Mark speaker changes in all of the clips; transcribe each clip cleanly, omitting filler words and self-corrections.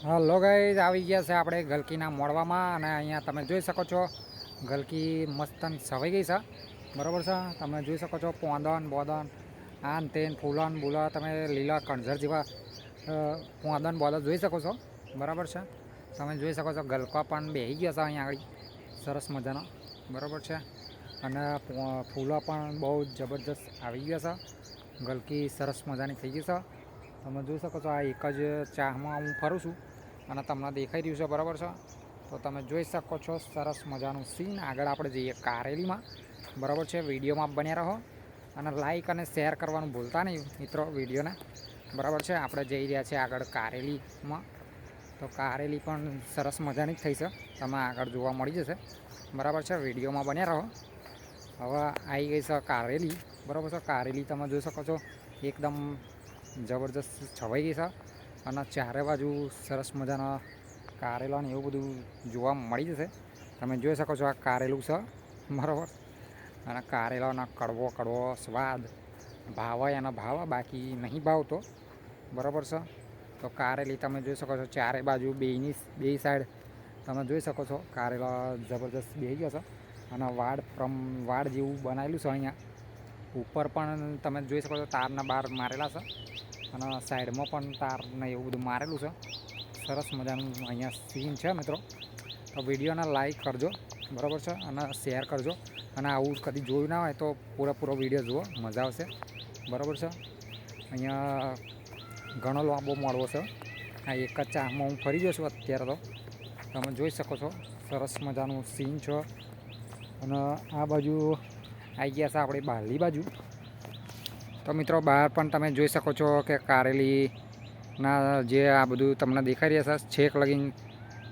Speaker 1: Hello guys, આવી ગયા છે આપણે ગલકીના મોડવામાં અને અહીંયા તમે જોઈ શકો છો ગલકી મસ્તન સવાઈ ગઈ છે. બરાબર છે, તમે જોઈ શકો છો પોંદન બોદન આન તેન ફૂલન બુલા તમે લીલા કણઝર જેવા પોંદન બોદન જોઈ શકો છો. બરાબર છે, તમે જોઈ શકો છો ગલકા પણ બેસી ગયા છે અહીંયા આગળ સરસ મજાનો. બરાબર છે, અને ફૂલો પણ બહુ જબરજસ્ત આવી ગયા છે. ગલકી સરસ મજાની થઈ ગઈ છે. તમે જોઈ શકો છો આ એક જ ચાહમાં હું ફરું છું અને તમને દેખાઈ રહ્યું છે. બરાબર છે, તો તમે જોઈ શકો છો સરસ મજાનું સીન. આગળ આપણે જઈએ કારેલીમાં. બરાબર છે, વિડીયોમાં બન્યા રહો અને લાઈક અને શેર કરવાનું ભૂલતા નહીં મિત્રો વિડીયોને. બરાબર છે, આપણે જઈ રહ્યા છીએ આગળ કારેલીમાં. તો કારેલી પણ સરસ મજાની જ થઈ છે, તમે આગળ જોવા મળી જશે. બરાબર છે, વિડીયોમાં બન્યા રહો. હવે આવી ગઈ છે કારેલી. બરાબર છે, કારેલી તમે જોઈ શકો છો એકદમ જબરજસ્ત છવાઈ ગઈ છે અને ચારે બાજુ સરસ મજાના કારેલા ને એવું બધું જોવા મળી જશે. તમે જોઈ શકો છો આ કારેલું છે. બરાબર, અને કારેલાનો કડવો કડવો સ્વાદ ભાવે એનો ભાવ, બાકી નહીં ભાવતો. બરાબર છે, તો કારેલી તમે જોઈ શકો છો ચારે બાજુ બે સાઈડ તમે જોઈ શકો છો કારેલા જબરજસ્ત બેસી ગયો છે અને વાડ જેવું બનાવેલું છે. અહીંયા ઉપર પણ તમે જોઈ શકો છો તારના બાર મારેલા છે અને સાઈડમાં પણ તારને એવું બધું મારેલું છે. સરસ મજાનું અહીંયા સીન છે મિત્રો. તો વિડીયોને લાઈક કરજો. બરાબર છે, અને શેર કરજો. અને આવું કદી જોયું ના હોય તો પૂરો વિડીયો જુઓ, મજા આવશે. બરાબર છે, અહીંયા ઘણો લાંબો મળવો છે. આ એક જ ચામાં હું ફરી ગયો છું અત્યારે. તો તમે જોઈ શકો છો સરસ મજાનું સીન છે. અને આ બાજુ આવી ગયા છે આપણે બહારની બાજુ. તો મિત્રો બહાર પણ તમે જોઈ શકો છો કે કારેલીના જે આ બધું તમને દેખાઈ રહ્યા છે છેક લગીન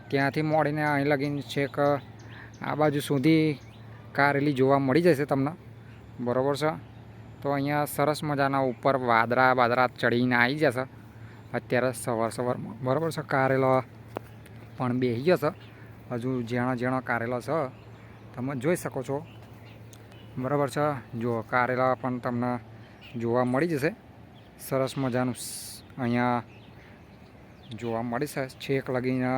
Speaker 1: ત્યાંથી મોડીને અહીં લગીન છેક આ બાજુ સુધી કારેલી જોવા મળી જશે તમને. બરાબર છે, તો અહીંયા સરસ મજાના ઉપર વાદળા ચડીને આવી જશે અત્યારે સવારમાં. બરાબર છે, કારેલો પણ બેસી જશે. હજુ ઝીણો કારેલો છે, તમે જોઈ શકો છો. બરાબર છે, જો કારેલા પણ તમને જોવા મળી જશે. સરસ મજાનું અહીંયા જોવા મળી છે છેક લગીને,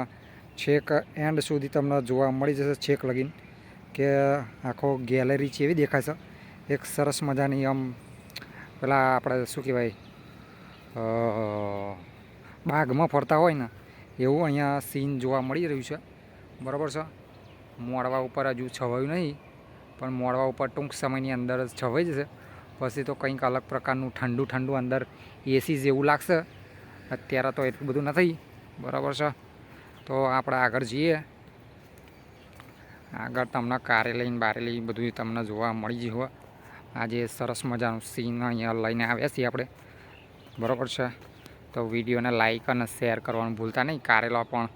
Speaker 1: છેક એન્ડ સુધી તમને જોવા મળી જશે. છેક લગીન કે આખો ગેલેરી છે એવી દેખાય છે. એક સરસ મજાની આમ પેલા આપણે શું કહેવાય બાગમાં ફરતા હોય ને એવું અહીંયા સીન જોવા મળી રહ્યું છે. બરાબર છે, મોડવા ઉપર હજુ છવાયું નહીં, પણ મોડવા ઉપર ટૂંક સમયની અંદર જ છવાઈ જશે. પછી તો કંઈક અલગ પ્રકારનું ઠંડુ અંદર એસી જેવું લાગશે. અત્યારે તો એટલું બધું નથી. બરાબર છે, તો આપણે આગળ જઈએ. આગળ તમને કારેલી બધું તમને જોવા મળી ગયું. આજે સરસ મજાનું સીન અહીંયા લઈને આવ્યા છીએ આપણે. બરાબર છે, તો વિડીયોને લાઈક અને શેર કરવાનું ભૂલતા નહીં. કારેલા પણ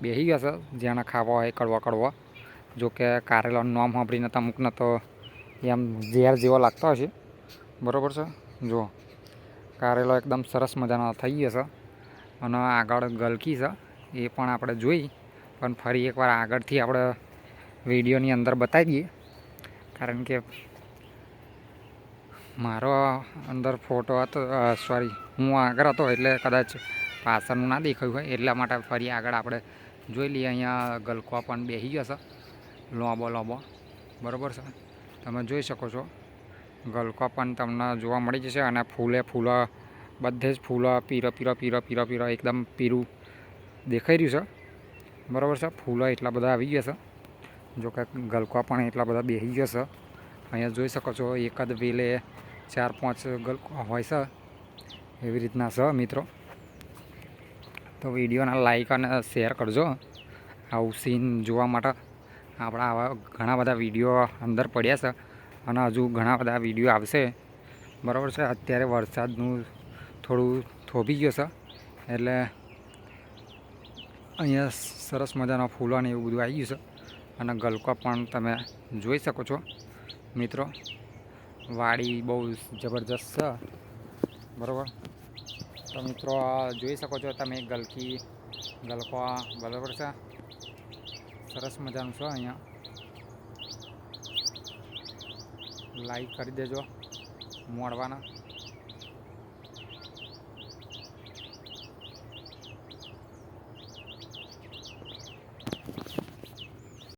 Speaker 1: બેસી ગયા છે, જેને ખાવા હોય કડવા. જો કે કારેલાનું નામ સાંભળીને અમુકને તો એમ ઝેર જેવો લાગતો હશે. બરાબર છે, જો કારેલો એકદમ સરસ મજાનો થઈ ગયો છે. અને આગળ ગલકી છે એ પણ આપણે જોઈ, પણ ફરી એકવાર આગળથી આપણે વિડીયોની અંદર બતાવી દઈએ. કારણ કે મારો અંદર ફોટો હતો, હું આગળ હતો એટલે કદાચ પાછળનું ના દેખાયું હોય, એટલા માટે ફરી આગળ આપણે જોઈ લઈએ. અહીંયા ગલકો પણ બેસી ગયો છે લોબો. બરાબર છે, તમે જોઈ શકો છો ગલકો પણ તમને જોવા મળી જશે. અને ફૂલો બધે જ ફૂલો પીરો એકદમ પીરું દેખાઈ રહ્યું છે. બરાબર છે, ફૂલો એટલા બધા આવી ગયા છે. જો કે ગલકો પણ એટલા બધા બેસી ગયા છે. અહીંયા જોઈ શકો છો એક જ વેલે 4-5 ગલકો હોય છે, એવી રીતના છે મિત્રો. તો વિડીયોના લાઈક અને શેર કરજો આવું સીન જોવા માટે. આપણા આવા ઘણા બધા વિડીયો અંદર પડ્યા છે અને હજુ ઘણા બધા વિડીયો આવશે. બરાબર છે, અત્યારે વરસાદનું થોડું થોભી ગયો છે એટલે અહીંયા સરસ મજાના ફૂલો અને એવું બધું આવી ગયું છે. અને ગલકો પણ તમે જોઈ શકો છો મિત્રો. વાડી બહુ જબરજસ્ત છે. બરાબર, તો મિત્રો જોઈ શકો છો તમે ગલકો. બરાબર છે, સરસ મજાનું છે. અહીંયા લાઈક કરી દેજો મોડવાના.